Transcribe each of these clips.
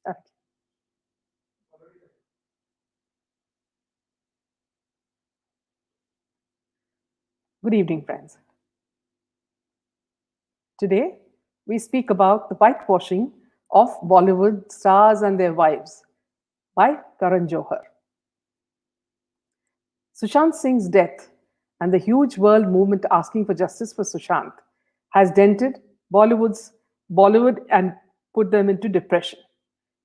Okay. Good evening, friends. Today, we speak about the whitewashing of Bollywood stars and their wives by Karan Johar. Sushant Singh's death and the huge world movement asking for justice for Sushant has dented Bollywood and put them into depression,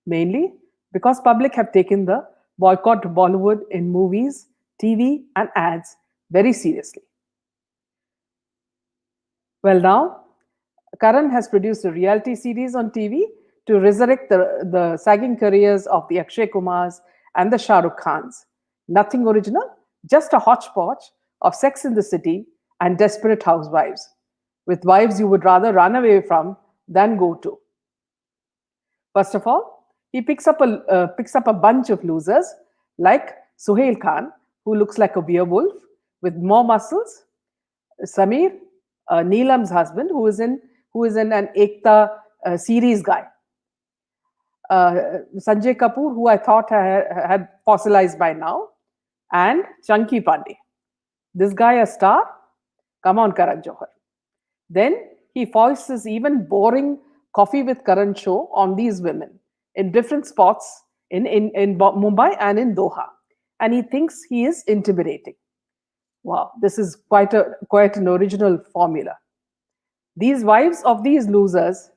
mainly because public have taken the boycott Bollywood in movies, TV, and ads very seriously. Well, now Karan has produced a reality series on TV to resurrect the sagging careers of the Akshay Kumars and the Shah Rukh Khans. Nothing original, just a hodgepodge of Sex in the City and Desperate Housewives, with wives you would rather run away from than go to. First of all, he picks up a bunch of losers like Suhail Khan, who looks like a werewolf with more muscles, Samir, Neelam's husband, who is in an Ekta series guy. Sanjay Kapoor, who I thought had fossilized by now, and Chunky Pandey. This guy a star? Come on, Karan Johar. Then he foists his even boring coffee with Karan show on these women in different spots in Mumbai and in Doha. And he thinks he is intimidating. Wow, this is quite an original formula. These wives of these losers,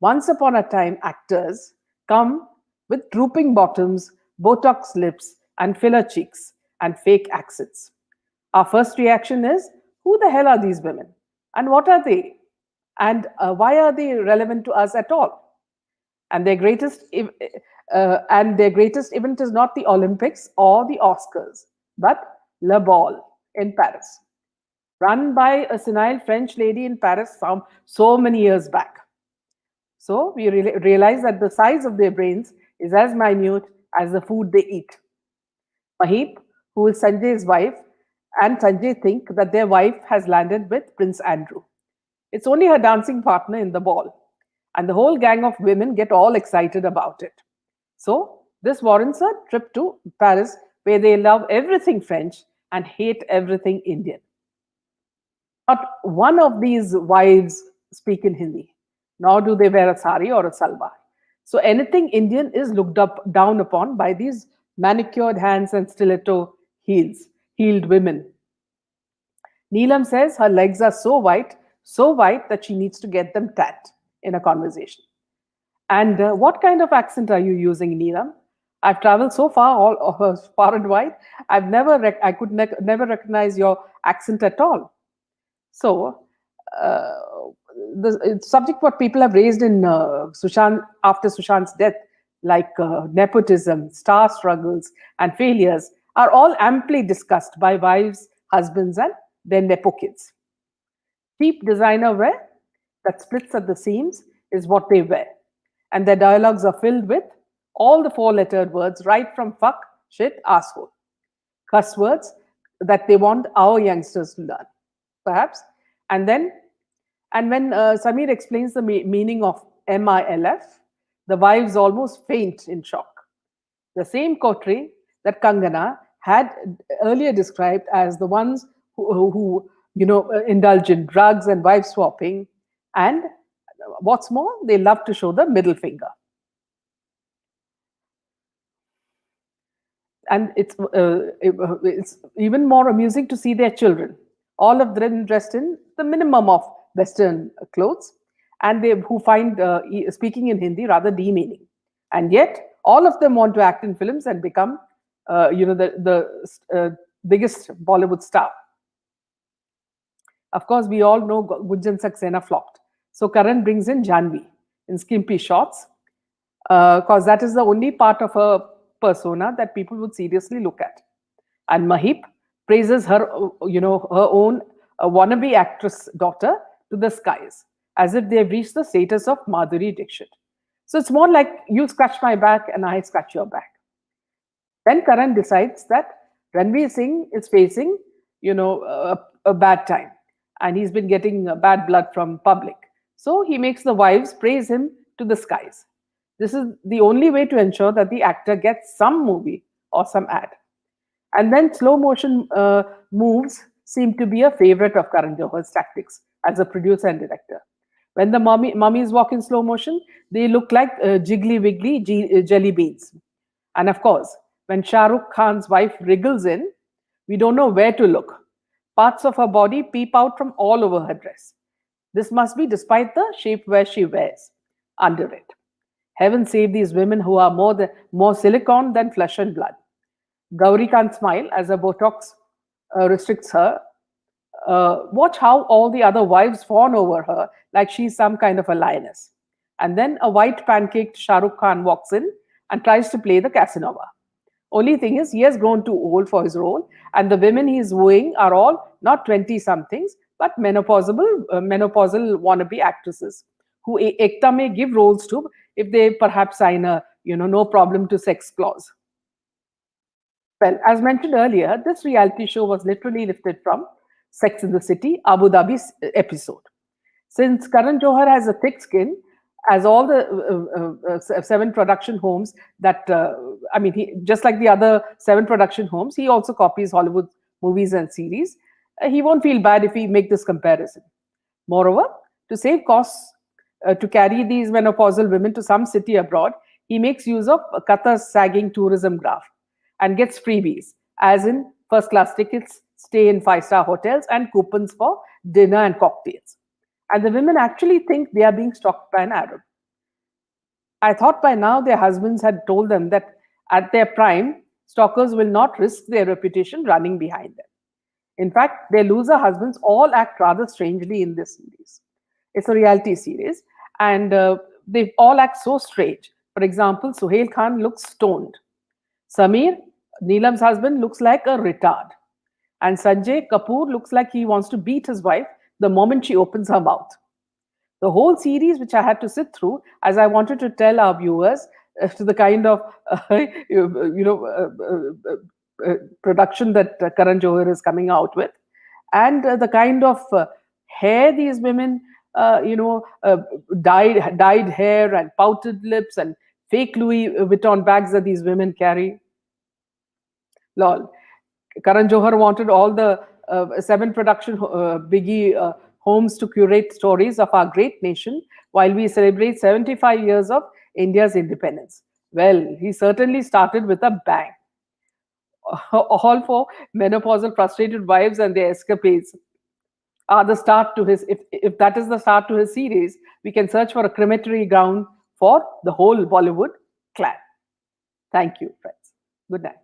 once upon a time actors, come with drooping bottoms, Botox lips, and filler cheeks, and fake accents. Our first reaction is, who the hell are these women? And what are they? And why are they relevant to us at all? And their greatest event is not the Olympics or the Oscars, but Le Ball in Paris, run by a senile French lady in Paris so many years back. So we realize that the size of their brains is as minute as the food they eat. Maheep, who is Sanjay's wife, and Sanjay think that their wife has landed with Prince Andrew. It's only her dancing partner in the ball. And the whole gang of women get all excited about it. So this warrants a trip to Paris where they love everything French and hate everything Indian. Not one of these wives speak in Hindi, nor do they wear a sari or a salwar. So anything Indian is looked up down upon by these manicured hands and heeled women. Neelam says her legs are so white that she needs to get them tanned in a conversation. And what kind of accent are you using, Neelam? I've traveled so far, far and wide. I could never recognize your accent at all. So, uh, the subject what people have raised in Sushant after Sushant's death, like nepotism, star struggles, and failures, are all amply discussed by wives, husbands, and their nepo kids. Cheap designer wear that splits at the seams is what they wear, and their dialogues are filled with all the four-lettered words, right from fuck, shit, asshole, cuss words that they want our youngsters to learn, perhaps. And then, and when Samir explains the meaning of MILF, the wives almost faint in shock. The same coterie that Kangana had earlier described as the ones who indulge in drugs and wife swapping, and what's more, they love to show the middle finger. And it's even more amusing to see their children, all of them dressed in the minimum of Western clothes, and they who find speaking in Hindi rather demeaning, and yet all of them want to act in films and become, the biggest Bollywood star. Of course, we all know Gunjan Saxena flopped, so Karan brings in Janvi in skimpy shorts, because that is the only part of her persona that people would seriously look at. And Maheep praises her, her own wannabe actress daughter to the skies, as if they've reached the status of Madhuri Dixit. So it's more like you scratch my back and I scratch your back. Then Karan decides that Ranveer Singh is facing, a bad time, and he's been getting bad blood from public. So he makes the wives praise him to the skies. This is the only way to ensure that the actor gets some movie or some ad. And then slow motion moves seem to be a favorite of Karan Johar's tactics as a producer and director. When the mummies walk in slow motion, they look like jiggly wiggly jelly beans. And of course, when Shah Rukh Khan's wife wriggles in, we don't know where to look. Parts of her body peep out from all over her dress. This must be despite the shapewear she wears under it. Heaven save these women who are more silicone than flesh and blood. Gauri can't smile as her Botox restricts her. Watch how all the other wives fawn over her like she's some kind of a lioness. And then a white pancaked Shah Rukh Khan walks in and tries to play the Casanova. Only thing is, he has grown too old for his role, and the women he's wooing are all not 20 somethings, but menopausal wannabe actresses who Ekta may give roles to if they perhaps sign a no problem to sex clause. Well, as mentioned earlier, this reality show was literally lifted from Sex in the City, Abu Dhabi's episode. Since Karan Johar has a thick skin, as all the seven production homes that, just like the other seven production homes, he also copies Hollywood movies and series. He won't feel bad if we make this comparison. Moreover, to save costs to carry these menopausal women to some city abroad, he makes use of Qatar's sagging tourism graph and gets freebies, as in first class tickets, stay in five-star hotels, and coupons for dinner and cocktails. And the women actually think they are being stalked by an Arab. I thought by now their husbands had told them that at their prime, stalkers will not risk their reputation running behind them. In fact, their loser husbands all act rather strangely in this series. It's a reality series, and they all act so strange. For example, Suhail Khan looks stoned. Samir, Neelam's husband, looks like a retard. And Sanjay Kapoor looks like he wants to beat his wife the moment she opens her mouth. The whole series, which I had to sit through, as I wanted to tell our viewers to the kind of production that Karan Johar is coming out with, and the kind of hair these women, dyed hair and pouted lips and fake Louis Vuitton bags that these women carry. Lol. Karan Johar wanted all the seven production biggie homes to curate stories of our great nation while we celebrate 75 years of India's independence. Well, he certainly started with a bang. All for menopausal frustrated wives and their escapades are the start to his, if that is the start to his series, we can search for a crematory ground for the whole Bollywood clan. Thank you, friends. Good night.